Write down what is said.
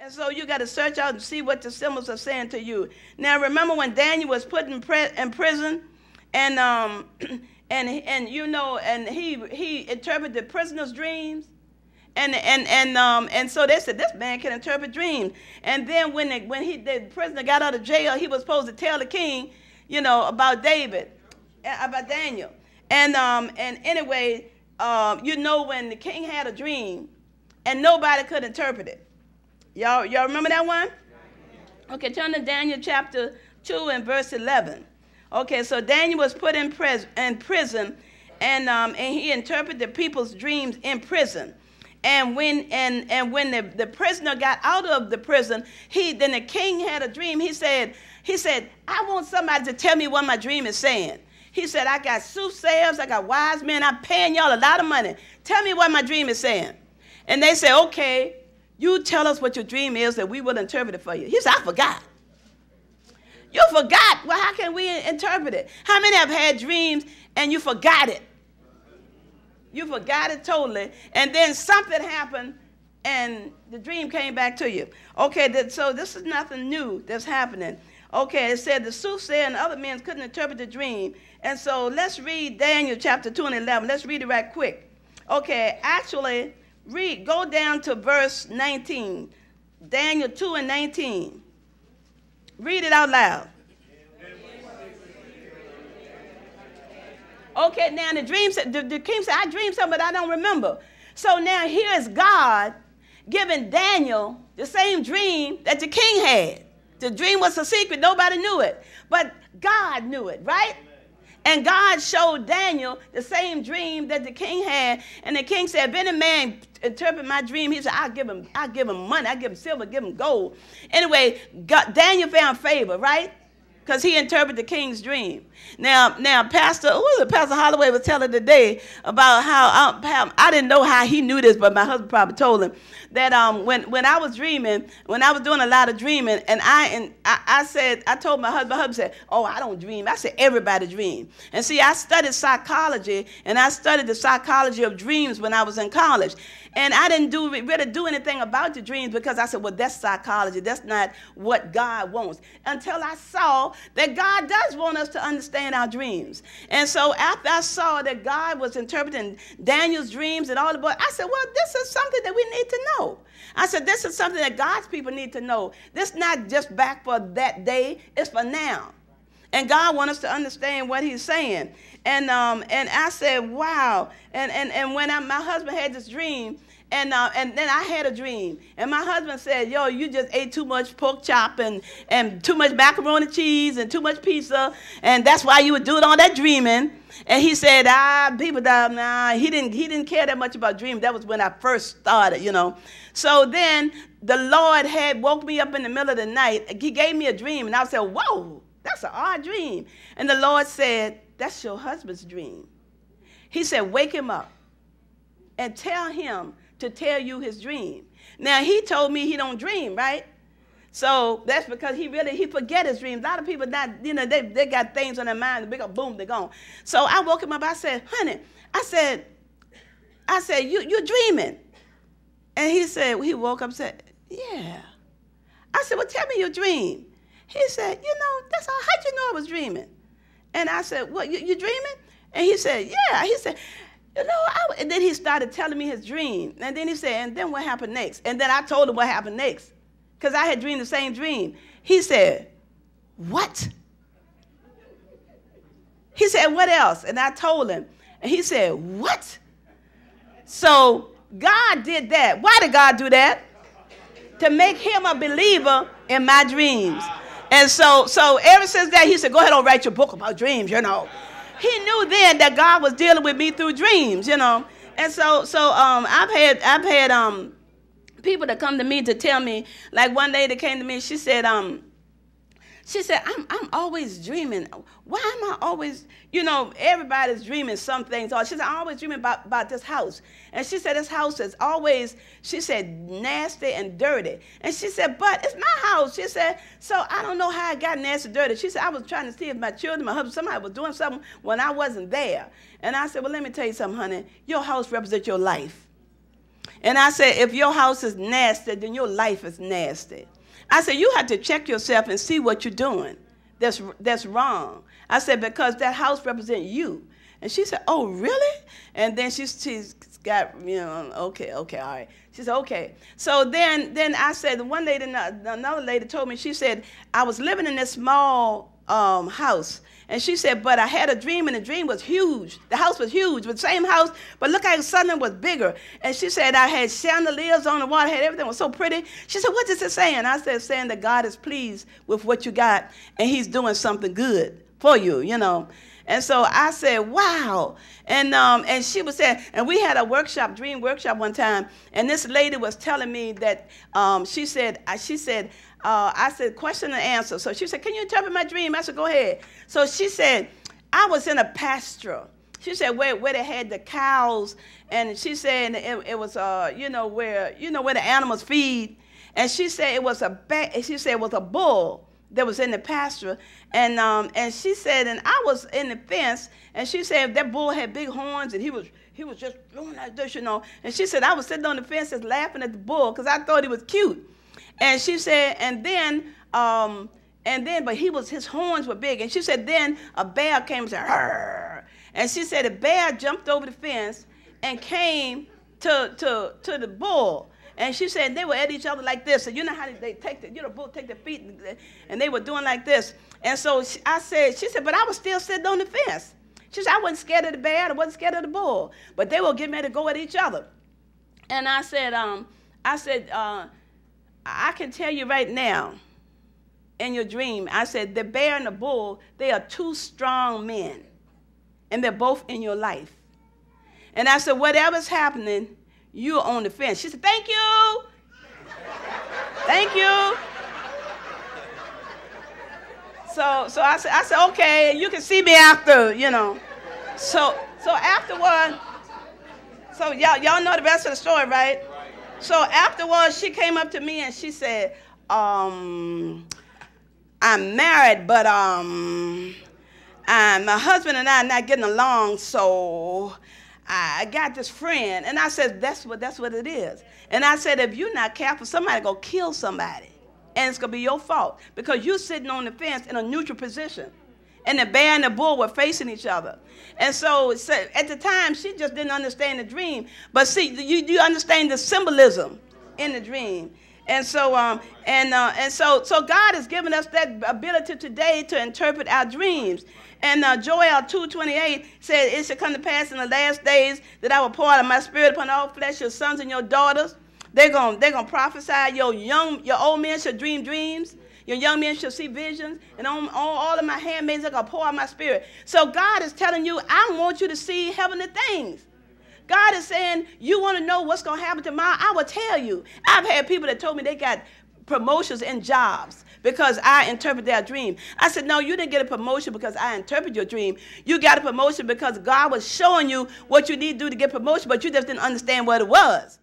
And so you got to search out and see what the symbols are saying to you. Now, remember when Daniel was put in prison, and you know, and he interpreted the prisoner's dreams, and so they said this man can interpret dreams. And then when the prisoner got out of jail, he was supposed to tell the king, you know, about Daniel. And anyway, you know, when the king had a dream, and nobody could interpret it. Y'all remember that one? Okay, turn to Daniel chapter 2 and verse 11. Okay, so Daniel was put in prison, and he interpreted the people's dreams in prison. And when the prisoner got out of the prison, then the king had a dream. He said, I want somebody to tell me what my dream is saying. He said, I got soothsayers, I got wise men, I'm paying y'all a lot of money. Tell me what my dream is saying. And they said, okay, you tell us what your dream is that we will interpret it for you. He said, I forgot. You forgot? Well, how can we interpret it? How many have had dreams and you forgot it? You forgot it totally. And then something happened and the dream came back to you. Okay, so this is nothing new that's happening. Okay, it said the soothsayer and other men couldn't interpret the dream. And so let's read Daniel chapter 2 and 11. Let's read it right quick. Okay, actually, go down to verse 19. Daniel 2 and 19. Read it out loud. Okay, now the king said, I dreamed something, but I don't remember. So now here is God giving Daniel the same dream that the king had. The dream was a secret. Nobody knew it. But God knew it, right? And God showed Daniel the same dream that the king had. And the king said, if any man interpret my dream, he said, I'll give him money. I'll give him silver, give him gold. Anyway, Daniel found favor, right? Because he interpreted the king's dream. Now, Pastor Holloway was telling today about how I didn't know how he knew this, but my husband probably told him that when I was dreaming, when I was doing a lot of dreaming, and I told my husband said, oh, I don't dream. I said, everybody dream. And see, I studied psychology, and I studied the psychology of dreams when I was in college. And I didn't really do anything about the dreams because I said, well, that's psychology. That's not what God wants. Until I saw that God does want us to understand our dreams. And so after I saw that God was interpreting Daniel's dreams and all the boys, I said, well, this is something that we need to know. I said, this is something that God's people need to know. This is not just back for that day. It's for now. And God wants us to understand what he's saying. And I said, wow. And when my husband had this dream, and then I had a dream. And my husband said, yo, you just ate too much pork chop and too much macaroni and cheese and too much pizza. And that's why you were doing all that dreaming. And he said, he didn't care that much about dreams. That was when I first started, you know. So then the Lord had woke me up in the middle of the night. He gave me a dream. And I said, whoa. That's an odd dream. And the Lord said, that's your husband's dream. He said, wake him up and tell him to tell you his dream. Now, he told me he don't dream, right? So that's because he forget his dreams. A lot of people, they got things on their mind, the big old boom, they're gone. So I woke him up. I said, honey, I said, you're dreaming. And he woke up and said, yeah. I said, well, tell me your dream. He said, how'd you know I was dreaming? And I said, what, you dreaming? And he said, yeah. He said, and then he started telling me his dream. And then he said, and then what happened next? And then I told him what happened next, because I had dreamed the same dream. He said, what? He said, what else? And I told him. And he said, what? So God did that. Why did God do that? To make him a believer in my dreams. And so ever since that, he said, go ahead and write your book about dreams, you know. He knew then that God was dealing with me through dreams, you know. And so I've had people that come to me to tell me, like one lady came to me, she said, I'm always dreaming. Why am I always, everybody's dreaming some things. She said, I'm always dreaming about this house. And she said, this house is always, she said, nasty and dirty. And she said, but it's my house. She said, so I don't know how I got nasty and dirty. She said, I was trying to see if my children, my husband, somebody was doing something when I wasn't there. And I said, well, let me tell you something, honey. Your house represents your life. And I said, if your house is nasty, then your life is nasty. I said, you have to check yourself and see what you're doing that's wrong. I said, because that house represents you. And she said, oh, really? And then she's got, okay, all right. She said, okay. So then I said, one lady, another lady told me, she said, I was living in this small house. And she said, but I had a dream, and the dream was huge. The house was huge, but same house, but look how suddenly was bigger. And she said, I had chandeliers on the wall, everything was so pretty. She said, what is it saying? I said, saying that God is pleased with what you got, and he's doing something good for you, And so I said, wow. And she was saying, and we had a dream workshop one time, and this lady was telling me that I said, question and answer. So she said, can you interpret my dream? I said, go ahead. So she said, I was in a pasture. She said, where they had the cows, and she said it was, where the animals feed. And she said it was a bull that was in the pasture, and she said, and I was in the fence, and she said that bull had big horns, and he was just doing like this, And she said I was sitting on the fence just laughing at the bull because I thought he was cute. And she said, but his horns were big. And she said, then a bear came and said, "Arr!" And she said the bear jumped over the fence and came to the bull. And she said they were at each other like this. And you know how they take the bull take their feet, and they were doing like this. And so she said, but I was still sitting on the fence. She said, I wasn't scared of the bear, I wasn't scared of the bull, but they were getting ready to go at each other. And I said, I can tell you right now, in your dream, I said, the bear and the bull, they are two strong men, and they're both in your life. And I said, whatever's happening, you're on the fence. She said, thank you. Thank you. So I said, okay, you can see me after, So afterward, so y'all know the rest of the story, right? So afterwards, she came up to me and she said, I'm married, but my husband and I are not getting along, so I got this friend. And I said, that's what it is. And I said, if you're not careful, somebody gonna kill somebody, and it's gonna be your fault because you're sitting on the fence in a neutral position. And the bear and the bull were facing each other. And so at the time, she just didn't understand the dream. But see, you understand the symbolism in the dream. And so so God has given us that ability today to interpret our dreams. And Joel 2:28 said, it shall come to pass in the last days that I will pour out of my spirit upon all flesh, your sons and your daughters. They're gonna prophesy. Your old men shall dream dreams. Your young men shall see visions, and on all of my handmaids are going to pour out my spirit. So God is telling you, I want you to see heavenly things. God is saying, you want to know what's going to happen tomorrow? I will tell you. I've had people that told me they got promotions in jobs because I interpret their dream. I said, no, you didn't get a promotion because I interpret your dream. You got a promotion because God was showing you what you need to do to get promotion, but you just didn't understand what it was.